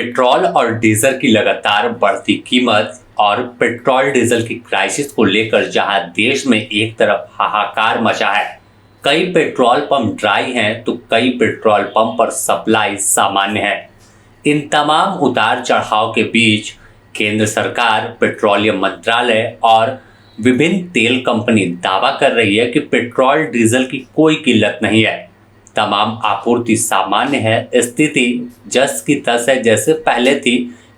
Petrol और diesel की लगातार बढ़ती कीमत और पेट्रोल डीजल की क्राइसिस को लेकर जहां देश में एक तरफ हाहाकार मचा है, कई पेट्रोल पंप ड्राई हैं तो कई पेट्रोल पंप पर सप्लाई सामान्य है। इन तमाम उतार चढ़ाव के बीच केंद्र सरकार, पेट्रोलियम मंत्रालय और विभिन्न तेल कंपनी दावा कर रही है कि पेट्रोल डीजल की कोई किल्लत नहीं है, तमाम आपूर्ति सामान्य है, स्थिति जस की तस है जैसे पहले थी,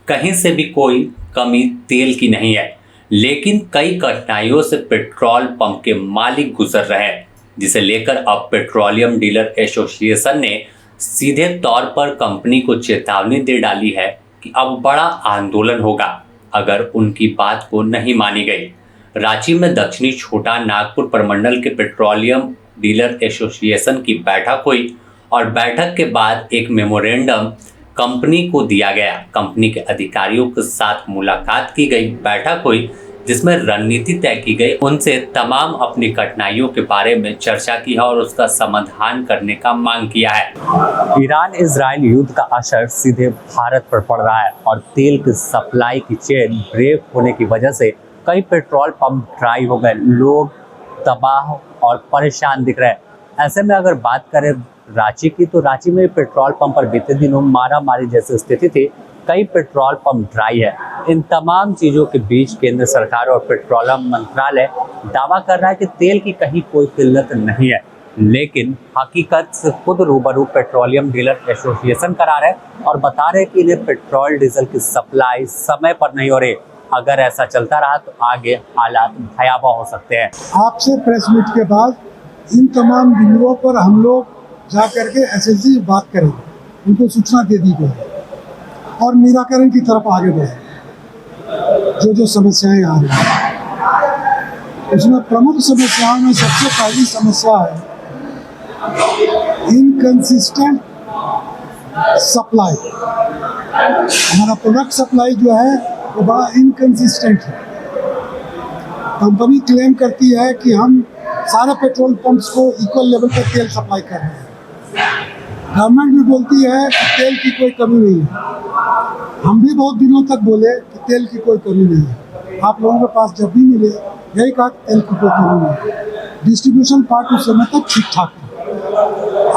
कहीं से भी कोई कमी तेल की नहीं है। लेकिन कई कठिनाइयों से पेट्रोल पंप के मालिक गुजर रहे हैं, जिसे लेकर अब पेट्रोलियम डीलर एसोसिएशन ने सीधे तौर पर कंपनी को चेतावनी दे डाली है कि अब बड़ा आंदोलन होगा अगर उनकी बात को नहीं मानी गई। रांची में दक्षिणी छोटा नागपुर प्रमंडल के पेट्रोलियम डीलर एसोसिएशन की बैठक हुई और बैठक के बाद एक मेमोरेंडम कंपनी को दिया गया। कंपनी के अधिकारियों के साथ मुलाकात की गई, बैठक हुई जिसमें रणनीति तय की गई, उनसे तमाम अपनी कठिनाइयों के बारे में चर्चा की है और उसका समाधान करने का मांग किया है। ईरान इजराइल युद्ध का असर सीधे भारत पर पड़ रहा है और तेल की सप्लाई की चेन ब्रेक होने की वजह से कई पेट्रोल पंप ड्राई हो गए, लोग तबाह और परेशान दिख रहे हैं। ऐसे में अगर बात करें रांची की, तो रांची में पेट्रोल पंप पर बीते दिनों मारामारी जैसी स्थिति थी, कई पेट्रोल पंप ड्राई है। इन तमाम चीज़ों के बीच केंद्र सरकार और पेट्रोलियम मंत्रालय दावा कर रहा है कि तेल की कहीं कोई किल्लत नहीं है, लेकिन हकीकत से खुद रूबरू पेट्रोलियम डीलर एसोसिएशन करा रहे और बता रहे कि इन्हें पेट्रोल डीजल की सप्लाई समय पर नहीं हो रही। अगर ऐसा चलता रहा तो आगे हालात भयावह हो सकते हैं। आपसे प्रेस मीट के बाद इन तमाम बिंदुओं पर हम लोग जा करके एसएससी बात करेंगे, उनको सूचना दे दी गई और निराकरण की तरफ आगे बढ़े। जो समस्याएं आ रही हैं उसमें प्रमुख समस्याओं में सबसे पहली समस्या है इनकंसिस्टेंट सप्लाई। हमारा प्रोडक्ट सप्लाई जो है वो बड़ा इनकंसिस्टेंट है। कंपनी क्लेम करती है कि हम सारे पेट्रोल पंप्स को इक्वल लेवल पर तेल सप्लाई कर रहे हैं। गवर्नमेंट भी बोलती है कि तेल की कोई कमी नहीं है। हम भी बहुत दिनों तक बोले कि तेल की कोई कमी नहीं है। आप लोगों के पास जब भी मिले यही कहा कि तेल की कोई कमी नहीं है। डिस्ट्रीब्यूशन पार्ट उस समय तक ठीक ठाक था।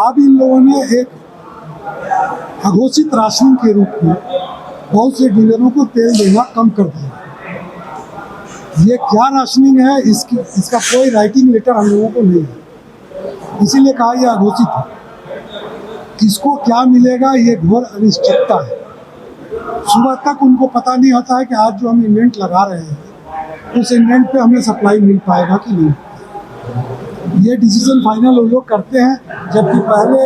अब इन लोगों ने एक अघोषित राशनिंग के रूप में बहुत से डीलरों को तेल देना कम कर दिया। ये क्या राशनिंग है इसका कोई राइटिंग लेटर हम लोगों को नहीं है, इसीलिए कहा यह अघोषित है। किसको क्या मिलेगा ये घोर अनिश्चितता है। सुबह तक उनको पता नहीं होता है कि आज जो हम इन्वेंट लगा रहे हैं उस इन्वेंट पे हमें सप्लाई मिल पाएगा कि नहीं। ये डिसीजन फाइनल वो लोग करते हैं, जबकि पहले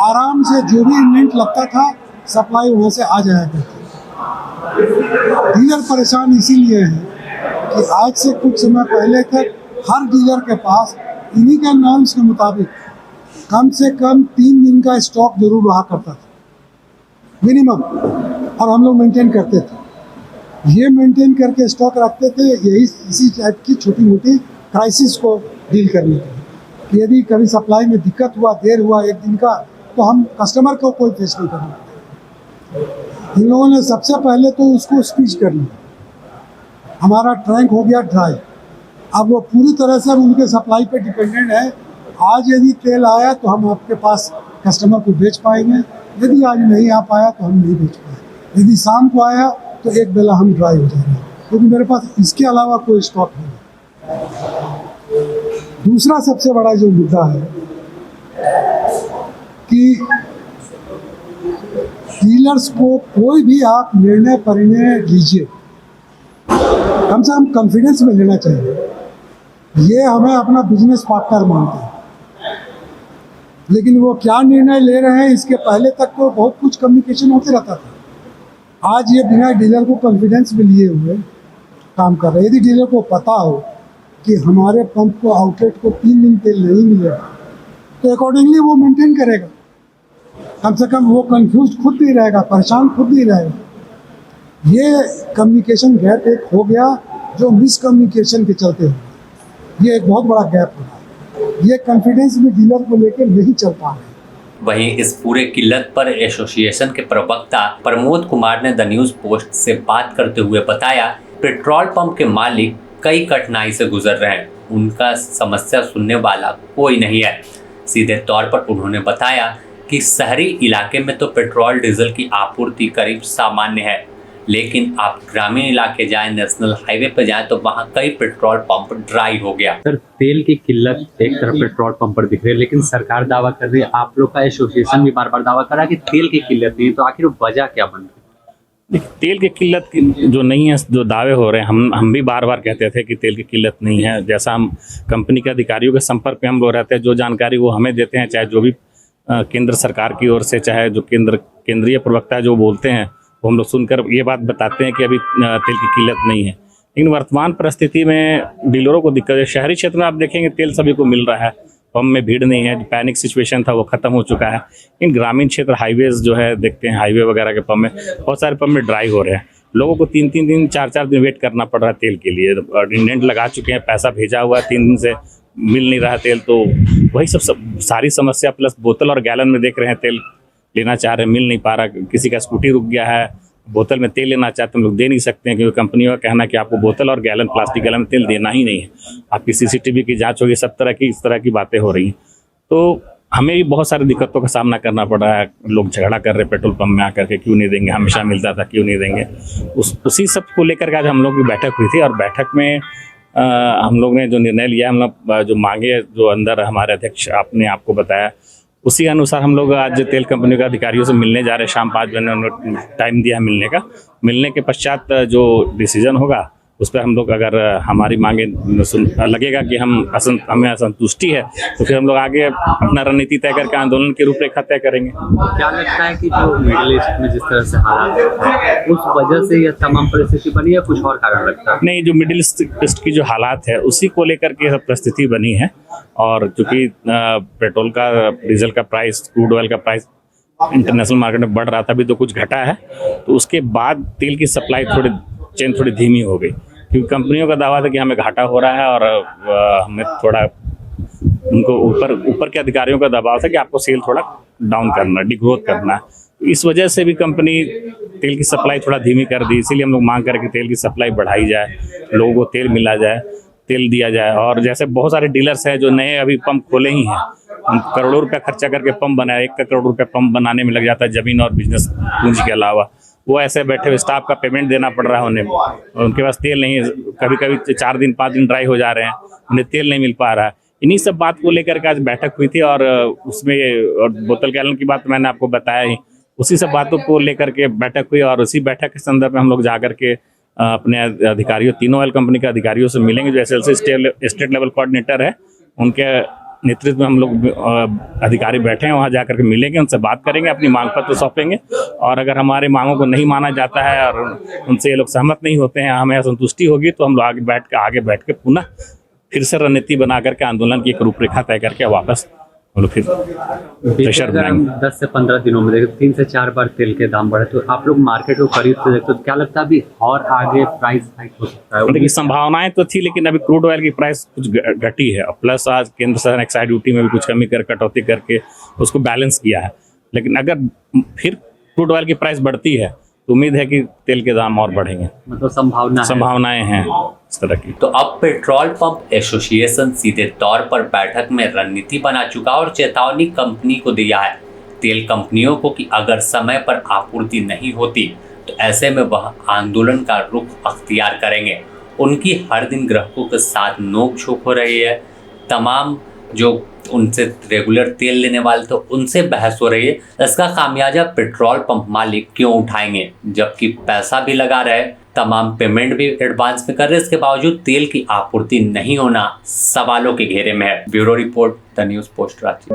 आराम से जो भी इन्वेंट लगता था सप्लाई वहाँ से आ जाया करती। डीलर परेशान इसीलिए है कि आज से कुछ समय पहले तक हर डीलर के पास इन्हीं के नॉर्म्स के मुताबिक कम से कम 3 दिन का स्टॉक जरूर रहा करता था मिनिमम, और हम लोग मेंटेन करते थे। ये मेंटेन करके स्टॉक रखते थे यही इसी टाइप की छोटी मोटी क्राइसिस को डील करने के लिए कि यदि कभी सप्लाई में दिक्कत हुआ, देर हुआ एक दिन का, तो हम कस्टमर को कोई फेस नहीं करना। इन लोगों ने सबसे पहले तो उसको स्पीच कर लिया। हमारा टैंक हो गया ड्राई, अब वो पूरी तरह से उनके सप्लाई पे डिपेंडेंट है। आज यदि तेल आया तो हम आपके पास कस्टमर को बेच पाएंगे, यदि आज नहीं आ पाया तो हम नहीं बेच पाएंगे। यदि शाम को आया तो एक बेला हम ड्राई हो जाएंगे, क्योंकि मेरे पास इसके अलावा कोई स्टॉक नहीं। दूसरा सबसे बड़ा जो मुद्दा है कि डीलर्स को कोई भी आप निर्णय परिणय लीजिए, कम से कम कॉन्फिडेंस में लेना चाहिए। ये हमें अपना बिजनेस पार्टनर मानते हैं, लेकिन वो क्या निर्णय ले रहे हैं इसके पहले तक तो बहुत कुछ कम्युनिकेशन होते रहता था। आज ये बिना डीलर को कॉन्फिडेंस में लिए हुए काम कर रहे हैं। यदि डीलर को पता हो कि हमारे पंप को आउटलेट को 3 दिन तेल नहीं मिलेगा तो अकॉर्डिंगली वो मेंटेन करेगा। कम से कम वो कंफ्यूज खुद नहीं रहेगा, परेशान खुद नहीं रहेगा। ये कम्युनिकेशन गैप एक हो गया जो मिसकम्युनिकेशन के चलते हुए ये एक बहुत बड़ा गैप हो रहा है। ये कॉन्फिडेंस भी डीलर को लेकर नहीं चल पा रहे। वहीं इस पूरे किल्लत पर एसोसिएशन के प्रवक्ता प्रमोद कुमार ने द न्यूज पोस्ट से बात करते हुए बताया, पेट्रोल पंप के मालिक कई कठिनाई से गुजर रहे हैं, उनका समस्या सुनने वाला कोई नहीं है। सीधे तौर पर उन्होंने बताया कि शहरी इलाके में तो पेट्रोल डीजल की आपूर्ति करीब सामान्य है, लेकिन आप ग्रामीण इलाके जाएं, नेशनल हाईवे पे जाएं तो वहाँ कई पेट्रोल पंप ड्राई हो गया। सर, तेल की किल्लत एक तरफ पेट्रोल पंप पर दिख रही है, लेकिन सरकार दावा कर रही है, आप लोग का एसोसिएशन भी बार बार दावा कर रहा है कि तेल की किल्लत नहीं है, तो आखिर वजह क्या बन रही है? देखिए, तेल की किल्लत जो नहीं है, जो दावे हो रहे हैं, हम भी बार बार कहते थे कि तेल की किल्लत नहीं है। जैसा हम कंपनी के अधिकारियों के संपर्क में हम लोग रहते हैं, जो जानकारी वो हमें देते हैं, चाहे जो भी केंद्र सरकार की ओर से, चाहे जो केंद्रीय प्रवक्ता जो बोलते हैं, वो हम लोग सुनकर ये बात बताते हैं कि अभी तेल की किल्लत नहीं है। लेकिन वर्तमान परिस्थिति में डीलरों को दिक्कत है। शहरी क्षेत्र में आप देखेंगे तेल सभी को मिल रहा है, पंप में भीड़ नहीं है, पैनिक सिचुएशन था वो खत्म हो चुका है। इन ग्रामीण क्षेत्र हाईवेज जो है, देखते हैं हाईवे वगैरह के पंप में बहुत सारे पंप में ड्राई हो रहे हैं। लोगों को 3-3 दिन 4-4 दिन वेट करना पड़ रहा है तेल के लिए। इंडेंट लगा चुके हैं, पैसा भेजा हुआ है, 3 दिन से मिल नहीं रहा तेल। तो वही सब सारी समस्या, प्लस बोतल और गैलन में देख रहे हैं तेल लेना चाह रहे हैं, मिल नहीं पा रहा। किसी का स्कूटी रुक गया है, बोतल में तेल लेना चाहते हैं, हम लोग दे नहीं सकते हैं, क्योंकि कंपनी का कहना है कि आपको बोतल और गैलन, प्लास्टिक गैलन में तेल देना ही नहीं है। आपकी सीसीटीवी की जांच होगी, सब तरह की इस तरह की बातें हो रही हैं। तो हमें भी बहुत सारी दिक्कतों का सामना करना पड़ रहा है। लोग झगड़ा कर रहे हैं पेट्रोल पंप में आकर के, क्यों नहीं देंगे, हमेशा मिलता था, क्यों नहीं देंगे। उसी सब को लेकर के आज हम लोग की बैठक हुई थी, और बैठक में हम लोग ने जो निर्णय लिया, हम लोग जो मांगे, जो अंदर हमारे अध्यक्ष आपने आपको बताया, उसी अनुसार हम लोग आज तेल कंपनी के अधिकारियों से मिलने जा रहे हैं। शाम 5 बजे उन्होंने टाइम दिया मिलने का। मिलने के पश्चात जो डिसीजन होगा उस पर हम लोग, अगर हमारी मांगे लगेगा कि हमें असंतुष्टि है, तो फिर हम लोग आगे अपना रणनीति तय करके आंदोलन की रूपरेखा तय करेंगे। क्या लगता है कि जो मिडिल ईस्ट में जिस तरह से हालात है, उस वजह से यह तमाम परिस्थिति बनी या कुछ और कारण लगता है? नहीं, जो मिडिल ईस्ट की जो हालात है उसी को लेकर के सब परिस्थिति बनी है। और चूंकि पेट्रोल का, डीजल का प्राइस, क्रूड ऑयल का प्राइस इंटरनेशनल मार्केट में बढ़ रहा था, अभी तो कुछ घटा है, तो उसके बाद तेल की सप्लाई थोड़ी धीमी हो गई, क्योंकि कंपनियों का दावा था कि हमें घाटा हो रहा है, और हमें थोड़ा, उनको ऊपर के अधिकारियों का दबाव था कि आपको सेल थोड़ा डाउन करना, डिग्रोथ करना है। तो इस वजह से भी कंपनी तेल की सप्लाई थोड़ा धीमी कर दी। इसीलिए हम लोग मांग करें कि तेल की सप्लाई बढ़ाई जाए, लोगों को तेल मिला जाए, तेल दिया जाए। और जैसे बहुत सारे डीलर्स हैं जो नए अभी पंप खोले ही हैं, हम करोड़ों रुपया खर्चा करके पंप बनाया, 1 करोड़ रुपया पंप बनाने में लग जाता है, जमीन और बिजनेस पूंजी के अलावा। वो ऐसे बैठे हुए स्टाफ का पेमेंट देना पड़ रहा है उन्हें, उनके पास तेल नहीं है, कभी 4 दिन 5 दिन ड्राई हो जा रहे हैं, उन्हें तेल नहीं मिल पा रहा है। इन्हीं सब बात को लेकर के आज बैठक हुई थी, और उसमें और बोतल गैलन की बात मैंने आपको बताया ही, उसी सब बातों को लेकर के बैठक हुई। और उसी बैठक के संदर्भ में हम लोग जाकर के अपने अधिकारियों, तीनों ऑयल कंपनी के अधिकारियों से मिलेंगे। जो SLC स्टेट लेवल कोऑर्डिनेटर है, उनके नेतृत्व में हम लोग अधिकारी बैठे हैं, वहाँ जाकर के मिलेंगे, उनसे बात करेंगे, अपनी मांग पत्र सौंपेंगे। और अगर हमारे मांगों को नहीं माना जाता है और उनसे ये लोग सहमत नहीं होते हैं, हमें असंतुष्टि होगी, तो हम लोग आगे बैठ के पुनः फिर से रणनीति बना करके आंदोलन की एक रूपरेखा तय करके वापस हम लोग फिर प्रेशर बनाएंगे। 10 से 15 दिनों में देखो 3 से 4 बार तेल के दाम बढ़े, तो आप लोग मार्केट को करीब से देखते हो, तो क्या लगता है अभी और आगे प्राइस हाइक हो सकता है? देखिए, संभावनाएं तो थी, लेकिन अभी क्रूड ऑयल की प्राइस कुछ घटी है, प्लस आज केंद्र सरकार ने एक्साइज ड्यूटी में भी कुछ कटौती करके उसको बैलेंस किया है। लेकिन अगर फिर क्रूड ऑयल की प्राइस बढ़ती है तो उम्मीद है कि तेल के दाम और बढ़ेंगे, मतलब संभावनाएं हैं इस तरह की। तो अब पेट्रोल पंप एसोसिएशन सीधे तौर पर बैठक में रणनीति बना चुका और चेतावनी कंपनी को दिया है, तेल कंपनियों को, कि अगर समय पर आपूर्ति नहीं होती तो ऐसे में वह आंदोलन का रुख अख्तियार करेंगे। उनकी हर दिन ग्राहकों के साथ नोक-झोंक हो रही है, तमाम जो उनसे रेगुलर तेल लेने वाले तो उनसे बहस हो रही है। इसका खामियाजा पेट्रोल पंप मालिक क्यों उठाएंगे, जबकि पैसा भी लगा रहे, तमाम पेमेंट भी एडवांस में कर रहे, इसके बावजूद तेल की आपूर्ति नहीं होना सवालों के घेरे में है। Bureau report, the news post, Ranchi.